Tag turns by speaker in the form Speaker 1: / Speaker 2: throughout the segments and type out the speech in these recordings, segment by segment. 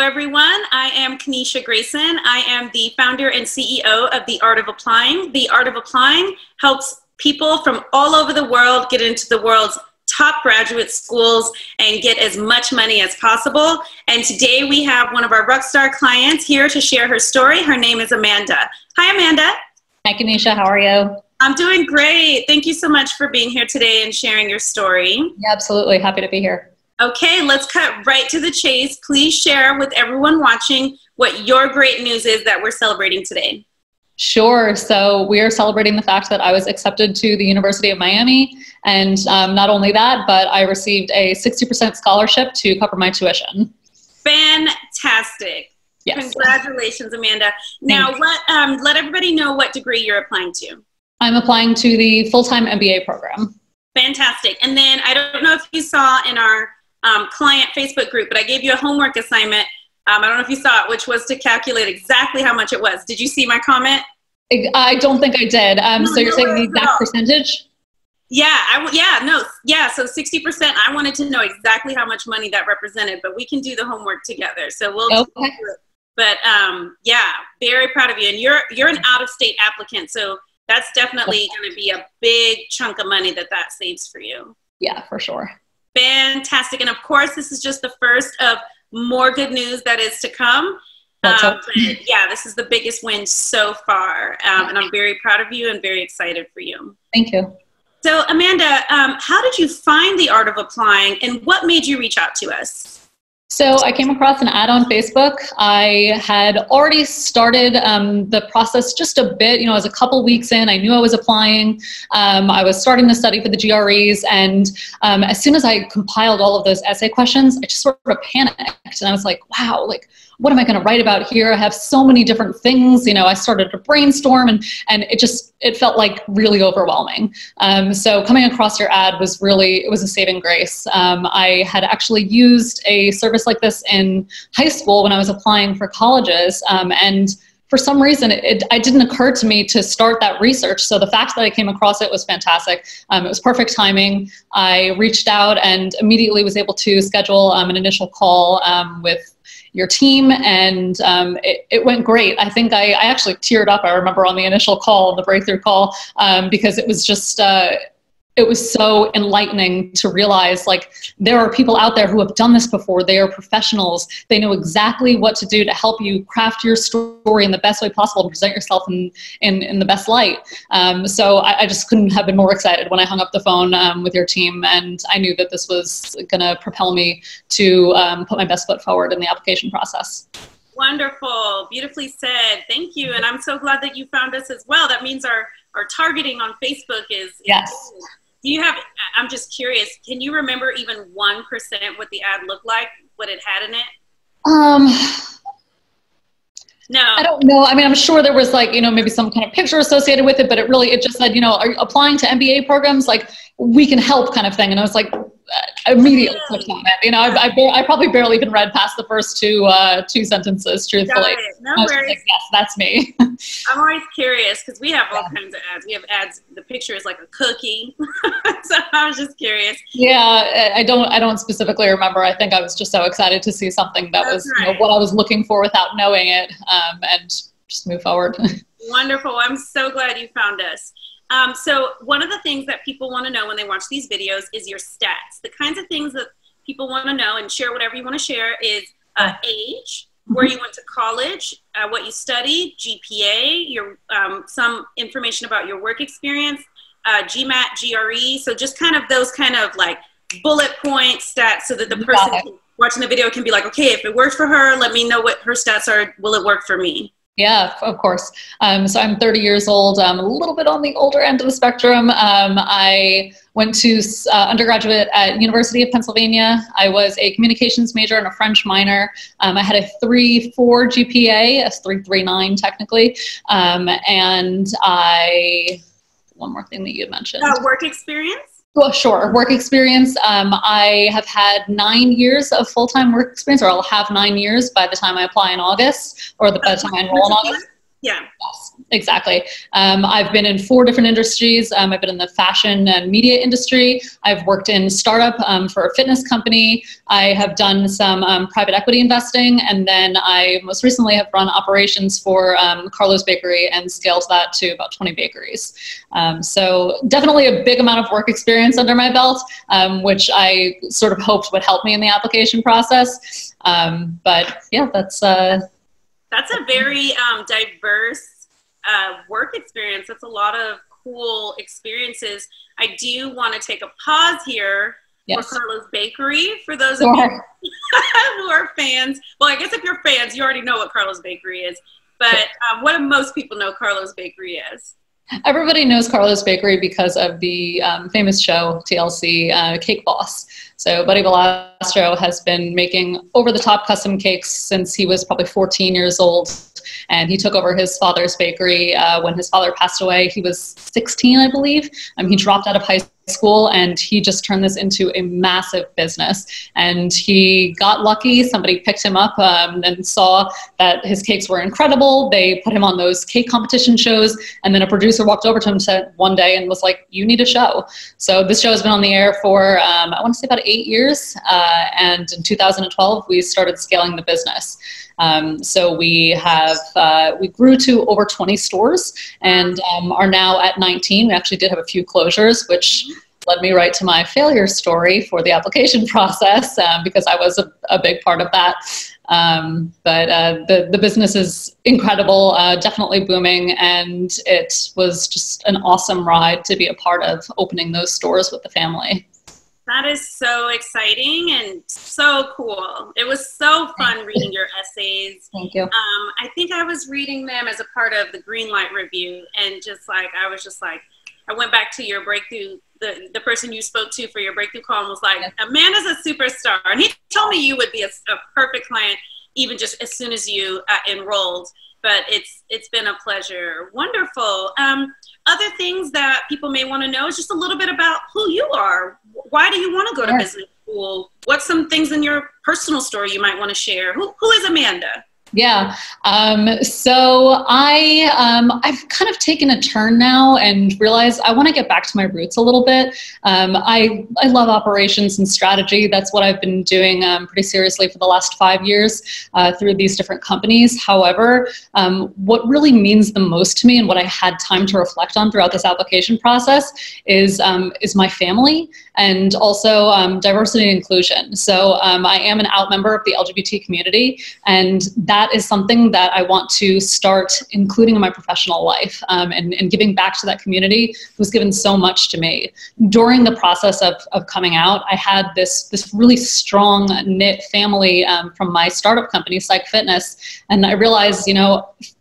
Speaker 1: everyone. I am Kanisha Grayson. I am the founder and CEO of The Art of Applying. The Art of Applying helps people from all over the world get into the world's top graduate schools and get as much money as possible. And today we have one of our rockstar clients here to share her story. Her name is Amanda. Hi, Amanda.
Speaker 2: Hi, Kanisha. How are you?
Speaker 1: I'm doing great. Thank you so much for being here today and sharing your story.
Speaker 2: Yeah, absolutely. Happy to be here.
Speaker 1: Okay, let's cut right to the chase. Please share with everyone watching what your great news is that we're celebrating today.
Speaker 2: Sure. So we are celebrating the fact that I was accepted to the University of Miami. And not only that, but I received a 60% scholarship to cover my tuition.
Speaker 1: Fantastic. Yes. Congratulations, Amanda. Now, let everybody know what degree you're applying to.
Speaker 2: I'm applying to the full-time MBA program.
Speaker 1: Fantastic. And then I don't know if you saw in our client Facebook group, but I gave you a homework assignment. I don't know if you saw it, which was to calculate exactly how much it was. Did you see my comment?
Speaker 2: I don't think I did. So you're saying the exact percentage?
Speaker 1: Yeah, so 60%, I wanted to know exactly how much money that represented, but we can do the homework together. So we'll do it. But yeah, very proud of you. And you're an out-of-state applicant, so that's definitely going to be a big chunk of money that saves for you.
Speaker 2: Yeah, for sure.
Speaker 1: Fantastic. And of course, this is just the first of more good news that is to come. But yeah, this is the biggest win so far. And I'm very proud of you and very excited for you.
Speaker 2: Thank you.
Speaker 1: So Amanda, how did you find The Art of Applying and what made you reach out to us?
Speaker 2: So I came across an ad on Facebook. I had already started the process just a bit. You know, I was a couple weeks in. I knew I was applying. I was starting to study for the GREs. And as soon as I compiled all of those essay questions, I just sort of panicked. And I was like, wow, like, what am I going to write about here? I have so many different things. You know, I started to brainstorm and it felt like really overwhelming. So coming across your ad was it was a saving grace. I had actually used a service like this in high school when I was applying for colleges. And for some reason, it didn't occur to me to start that research. So the fact that I came across it was fantastic. It was perfect timing. I reached out and immediately was able to schedule an initial call with your team, and it went great. I think I actually teared up, I remember, on the initial call, the breakthrough call, because it was just, it was so enlightening to realize, like, there are people out there who have done this before. They are professionals. They know exactly what to do to help you craft your story in the best way possible, to present yourself in the best light. So I just couldn't have been more excited when I hung up the phone with your team, and I knew that this was gonna propel me to put my best foot forward in the application process.
Speaker 1: Wonderful, beautifully said. Thank you, and I'm so glad that you found us as well. That means our targeting on Facebook is
Speaker 2: yes.
Speaker 1: Do you have, I'm just curious, can you remember even 1% what the ad looked like, what it had in it? No.
Speaker 2: I don't know. I mean, I'm sure there was, like, you know, maybe some kind of picture associated with it, but it just said, you know, are you applying to MBA programs? Like, we can help kind of thing. And I was like, immediately clicked on it. You know, I probably barely even read past the first two sentences, truthfully.
Speaker 1: No worries.
Speaker 2: Like, yes, that's me.
Speaker 1: I'm always curious because we have all kinds of ads. We have ads, the picture is like a cookie. So I was just curious.
Speaker 2: Yeah, I don't specifically remember. I think I was just so excited to see something that was you know, what I was looking for without knowing it, and just move forward.
Speaker 1: Wonderful. I'm so glad you found us. So one of the things that people want to know when they watch these videos is your stats. The kinds of things that people want to know, and share whatever you want to share, is age, where you went to college, what you studied, GPA, your some information about your work experience, GMAT, GRE. So just kind of those kind of like bullet point stats, so that the person watching the video can be like, okay, if it works for her, let me know what her stats are. Will it work for me?
Speaker 2: Yeah, of course. So I'm 30 years old. I'm a little bit on the older end of the spectrum. I went to undergraduate at University of Pennsylvania. I was a communications major and a French minor. I had a 3.4 GPA, a 3.39 technically. And one more thing that you had mentioned.
Speaker 1: Work experience?
Speaker 2: Well, sure. Work experience. I have had 9 years of full-time work experience, or I'll have 9 years by the time I apply in August, or by the time I enroll in August.
Speaker 1: Yeah.
Speaker 2: Yes. exactly. I've been in 4 different industries. I've been in the fashion and media industry. I've worked in startup for a fitness company. I have done some private equity investing, and then I most recently have run operations for Carlo's Bakery and scaled that to about 20 bakeries. So definitely a big amount of work experience under my belt, which I sort of hoped would help me in the application process. But yeah, that's a
Speaker 1: very diverse work experience. That's a lot of cool experiences. I do want to take a pause here for Carlo's Bakery. For those of you who are fans, well, I guess if you're fans, you already know what Carlo's Bakery is. But what do most people know Carlo's Bakery is?
Speaker 2: Everybody knows Carlo's Bakery because of the famous show, TLC, Cake Boss. So Buddy Valastro has been making over-the-top custom cakes since he was probably 14 years old. And he took over his father's bakery when his father passed away. He was 16, I believe. He dropped out of high school, and he just turned this into a massive business. And he got lucky. Somebody picked him up and saw that his cakes were incredible. They put him on those cake competition shows, and then a producer walked over to him one day and was like, "You need a show." So this show has been on the air for, I want to say about 8 years. And in 2012, we started scaling the business. So we grew to over 20 stores and are now at 19. We actually did have a few closures, which led me right to my failure story for the application process, because I was a big part of that. But the business is incredible, definitely booming, and it was just an awesome ride to be a part of opening those stores with the family.
Speaker 1: That is so exciting and so cool. It was so fun reading your essays.
Speaker 2: Thank you.
Speaker 1: I think I was reading them as a part of the Greenlight review, and I went back to your breakthrough, the person you spoke to for your breakthrough call, and was like, Amanda's a superstar. And he told me you would be a perfect client even just as soon as you enrolled. But it's been a pleasure. Wonderful. Other things that people may want to know is just a little bit about who you are. Why do you want to go to business school? What's some things in your personal story you might want to share? Who is Amanda?
Speaker 2: Yeah. So I've kind of taken a turn now and realized I want to get back to my roots a little bit. I love operations and strategy. That's what I've been doing pretty seriously for the last 5 years through these different companies. However, what really means the most to me and what I had time to reflect on throughout this application process is my family and also diversity and inclusion. So I am an out member of the LGBT community, and that is something that I want to start including in my professional life, and giving back to that community was given so much to me. During the process of coming out, I had this really strong knit family from my startup company, Psych Fitness, and I realized,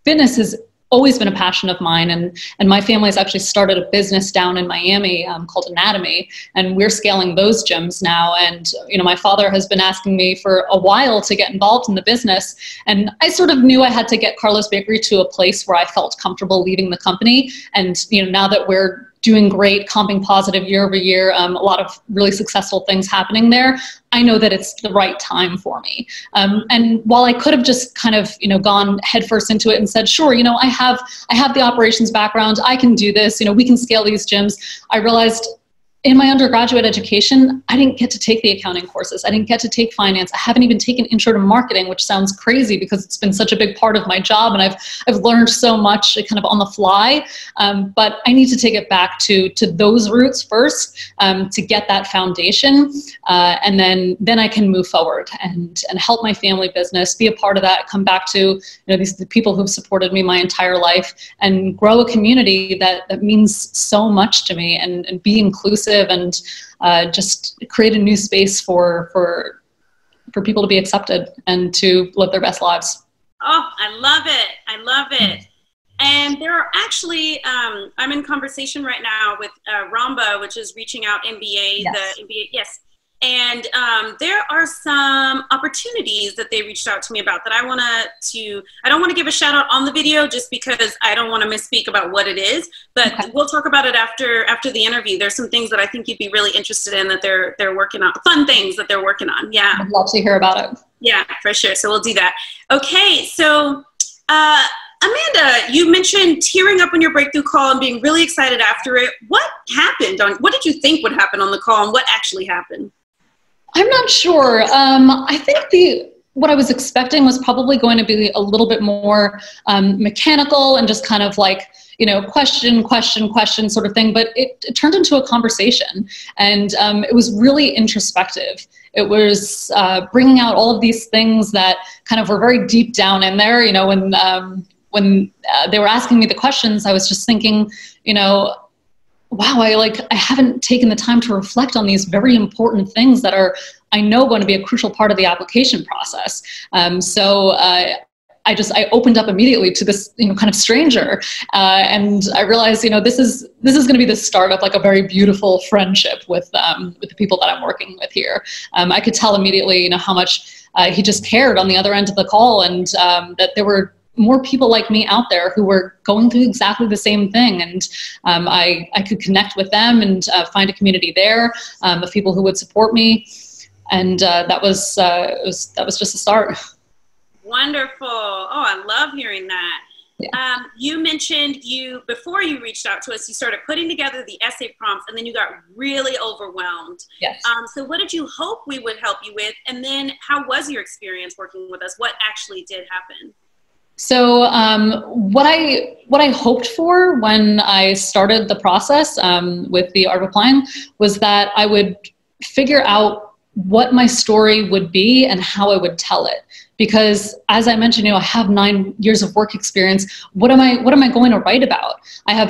Speaker 2: fitness is always been a passion of mine, and my family has actually started a business down in Miami called Anatomy, and we're scaling those gyms now. And my father has been asking me for a while to get involved in the business, and I sort of knew I had to get Carlo's Bakery to a place where I felt comfortable leaving the company. And now that we're doing great, comping positive year over year, a lot of really successful things happening there, I know that it's the right time for me. And while I could have just kind of, gone headfirst into it and said, sure, I have the operations background, I can do this, we can scale these gyms, I realized in my undergraduate education, I didn't get to take the accounting courses. I didn't get to take finance. I haven't even taken intro to marketing, which sounds crazy because it's been such a big part of my job, and I've learned so much kind of on the fly. But I need to take it back to those roots first, to get that foundation, and then I can move forward and help my family business, be a part of that, come back to the people who've supported me my entire life, and grow a community that means so much to me, and be inclusive, and just create a new space for people to be accepted and to live their best lives.
Speaker 1: Oh, I love it. I love it. And there are actually, I'm in conversation right now with Ramba, which is Reaching Out MBA,
Speaker 2: Yes.
Speaker 1: the MBA, yes. And there are some opportunities that they reached out to me about that I don't want to give a shout out on the video just because I don't want to misspeak about what it is, but we'll talk about it after the interview. There's some things that I think you'd be really interested in that they're working on, fun things that they're working on. Yeah. I'd
Speaker 2: love to hear about it.
Speaker 1: Yeah, for sure. So we'll do that. Okay. So Amanda, you mentioned tearing up on your breakthrough call and being really excited after it. What happened? What did you think would happen on the call, and what actually happened?
Speaker 2: I'm not sure. I think what I was expecting was probably going to be a little bit more mechanical and just kind of like, question sort of thing. But it turned into a conversation, and it was really introspective. It was bringing out all of these things that kind of were very deep down in there. When they were asking me the questions, I was just thinking, wow, I haven't taken the time to reflect on these very important things that are, I know, going to be a crucial part of the application process. So I opened up immediately to this, kind of stranger, and I realized, this is going to be the start of like a very beautiful friendship with the people that I'm working with here. I could tell immediately, how much he just cared on the other end of the call, and that there were more people like me out there who were going through exactly the same thing. And I could connect with them and find a community there of people who would support me. And that was just a start.
Speaker 1: Wonderful. Oh, I love hearing that. Yeah. You mentioned before you reached out to us, you started putting together the essay prompts, and then you got really overwhelmed.
Speaker 2: Yes.
Speaker 1: So what did you hope we would help you with? And then how was your experience working with us? What actually did happen?
Speaker 2: So what I hoped for when I started the process with the art of applying was that I would figure out what my story would be and how I would tell it. Because as I mentioned, I have 9 years of work experience. What am I going to write about?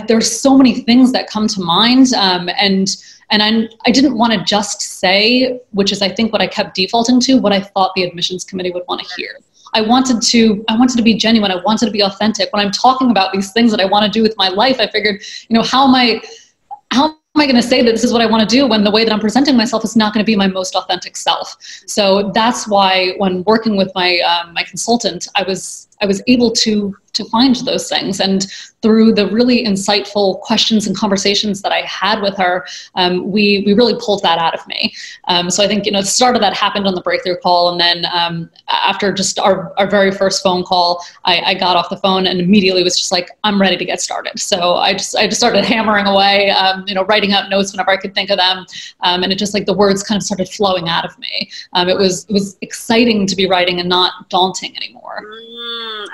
Speaker 2: There's so many things that come to mind, and I didn't want to just say, which is I think what I kept defaulting to, what I thought the admissions committee would want to hear. I wanted to be genuine. I wanted to be authentic. When I'm talking about these things that I want to do with my life, I figured, how am I going to say that this is what I want to do when the way that I'm presenting myself is not going to be my most authentic self? So that's why when working with my consultant, I was able to find those things. And through the really insightful questions and conversations that I had with her, we really pulled that out of me. So I think, the start of that happened on the breakthrough call. And then after just our very first phone call, I got off the phone and immediately was just like, I'm ready to get started. So I just started hammering away, writing out notes whenever I could think of them. And it just like the words kind of started flowing out of me. It was exciting to be writing and not daunting anymore.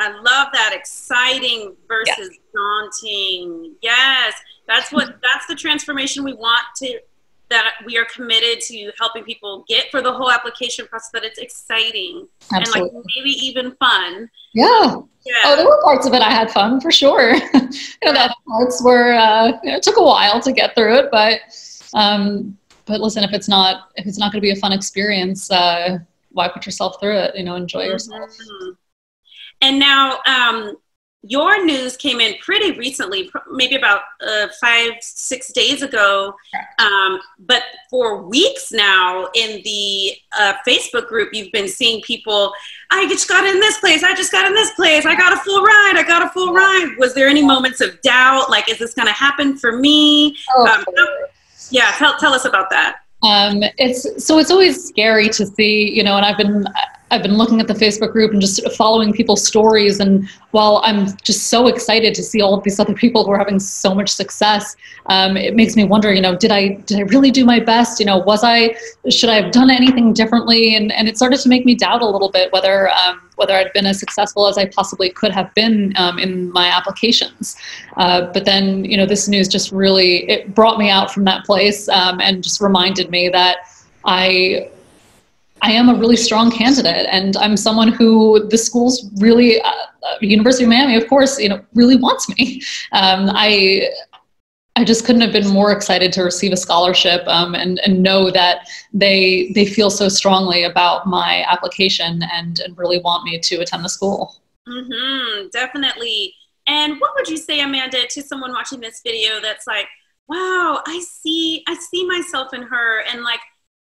Speaker 1: I love that. Exciting versus daunting. Yes, that's the transformation we want that we are committed to helping people get for the whole application process, that it's exciting. Absolutely. And like maybe even fun.
Speaker 2: Yeah. Oh, there were parts of it I had fun for sure. That parts were it took a while to get through it, but listen, if it's not going to be a fun experience, why put yourself through it? Enjoy yourself.
Speaker 1: Mm-hmm. And now your news came in pretty recently, maybe about 5-6 days ago. But for weeks now in the Facebook group, you've been seeing people, I just got in this place, I just got in this place, I got a full ride, Was there any moments of doubt? Like, is this going to happen for me? Yeah, tell us about that.
Speaker 2: It's always scary to see, and I've been looking at the Facebook group and just following people's stories. And while I'm just so excited to see all of these other people who are having so much success, it makes me wonder, did I really do my best? Should I have done anything differently? And it started to make me doubt a little bit whether I'd been as successful as I possibly could have been in my applications. But then, this news just really, it brought me out from that place and just reminded me that I am a really strong candidate, and I'm someone who the school's really, University of Miami, of course, really wants me. I just couldn't have been more excited to receive a scholarship and know that they feel so strongly about my application and really want me to attend the school.
Speaker 1: Mm-hmm, definitely. And what would you say, Amanda, to someone watching this video that's like, wow, I see myself in her, and like,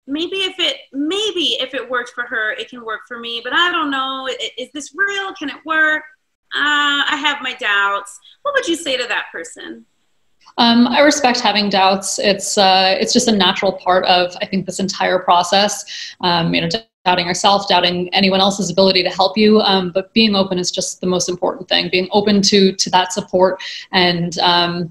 Speaker 1: maybe if it worked for her, it can work for me, but I don't know. Is this real? Can it work? I have my doubts. What would you say to that person?
Speaker 2: I respect having doubts. It's just a natural part of, I think, this entire process. doubting yourself, doubting anyone else's ability to help you. But being open is just the most important thing. Being open to that support, and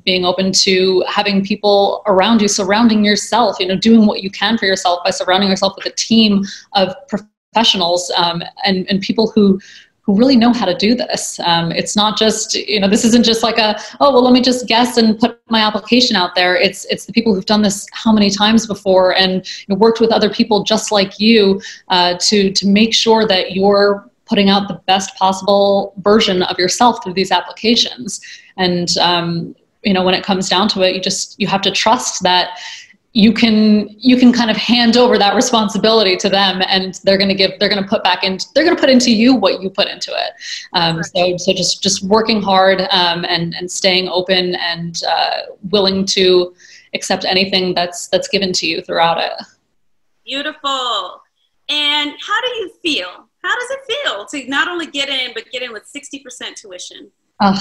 Speaker 2: being open to having people around you, surrounding yourself, doing what you can for yourself by surrounding yourself with a team of professionals, and people who really know how to do this. It's not just, this isn't just like let me just guess and put my application out there. It's the people who've done this how many times before, and worked with other people just like you to make sure that you're putting out the best possible version of yourself through these applications. And, when it comes down to it, you have to trust that you can kind of hand over that responsibility to them, and they're going to put into you what you put into it. So just working hard, and staying open, and willing to accept anything that's given to you throughout it. Beautiful. And how do you feel? How does it feel to not only get in, but get in with 60% tuition?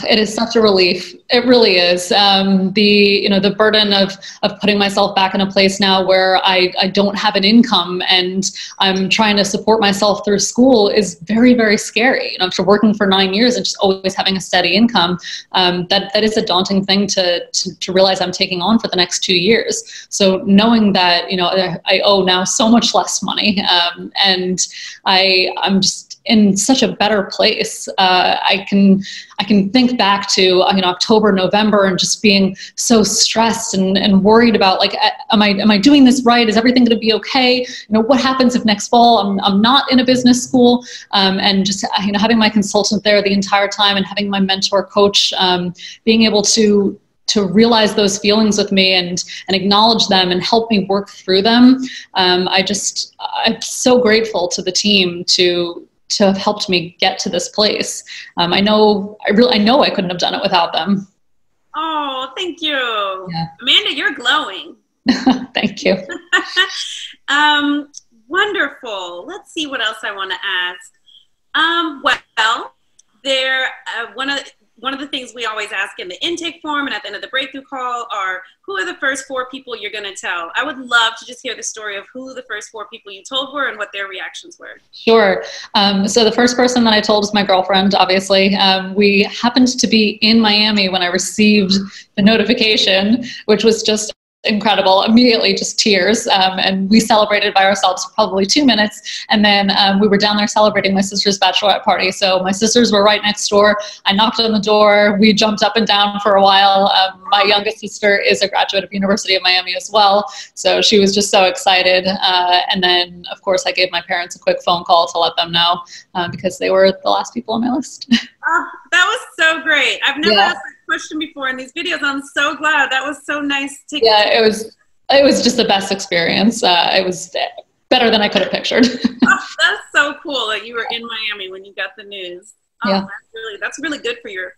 Speaker 2: It is such a relief. It really is. The burden of putting myself back in a place now where I don't have an income, and I'm trying to support myself through school is very, very scary. After working for 9 years and just always having a steady income, that is a daunting thing to realize I'm taking on for the next 2 years. So knowing that, I owe now so much less money, and I'm just in such a better place. I can think back to October, November, and just being so stressed and worried about, like, am I doing this right? Is everything going to be okay? What happens if next fall I'm not in a business school? And just having my consultant there the entire time, and having my mentor coach, being able to realize those feelings with me and acknowledge them and help me work through them. I'm so grateful to the team to have helped me get to this place. I know I couldn't have done it without them. Oh, thank you. Yeah. Amanda, you're glowing. Thank you. Wonderful. Let's see what else I want to ask. Well, one of the things we always ask in the intake form and at the end of the breakthrough call are, who are the first 4 people you're going to tell? I would love to just hear the story of who the first 4 people you told were and what their reactions were. Sure. So the first person that I told was my girlfriend, obviously. We happened to be in Miami when I received the notification, which was just incredible. Immediately just tears, and we celebrated by ourselves for probably 2 minutes, and then we were down there celebrating my sister's bachelorette party. So my sisters were right next door. I knocked on the door. We jumped up and down for a while. My youngest sister is a graduate of University of Miami as well, so she was just so excited. And then of course I gave my parents a quick phone call to let them know, because they were the last people on my list. Oh, that was so great. I've never asked that question before in these videos. I'm so glad. That was so nice to it was just the best experience. It was better than I could have pictured. Oh, that's so cool that you were in Miami when you got the news. Oh, yeah. That's really good for your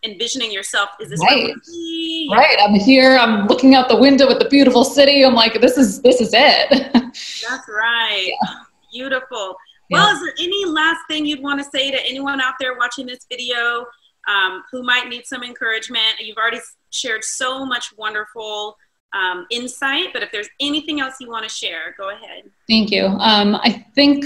Speaker 2: envisioning yourself. Is this right? Right. I'm here. I'm looking out the window at the beautiful city. I'm like, this is it. That's right. Yeah. Beautiful. Well, is there any last thing you'd want to say to anyone out there watching this video who might need some encouragement? You've already shared so much wonderful insight, but if there's anything else you want to share, go ahead. Thank you. I think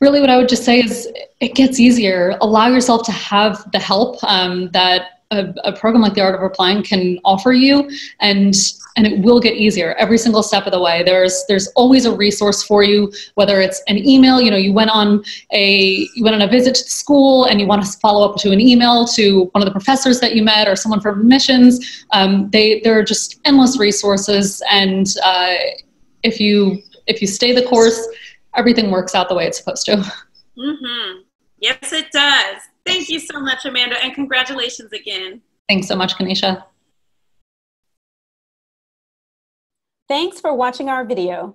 Speaker 2: really what I would just say is it gets easier. Allow yourself to have the help that a program like the Art of Applying can offer you, and it will get easier every single step of the way. There's always a resource for you, whether it's an email, you went on a visit to the school and you want to follow up to an email to one of the professors that you met or someone from admissions. There are just endless resources, and if you stay the course, everything works out the way it's supposed to. Mm-hmm. Yes, it does. Thank you so much, Amanda, and congratulations again. Thanks so much, Kanisha.
Speaker 3: Thanks for watching our video.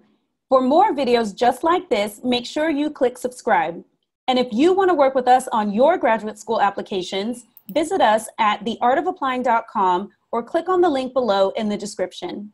Speaker 3: For more videos just like this, make sure you click subscribe. And if you want to work with us on your graduate school applications, visit us at theartofapplying.com or click on the link below in the description.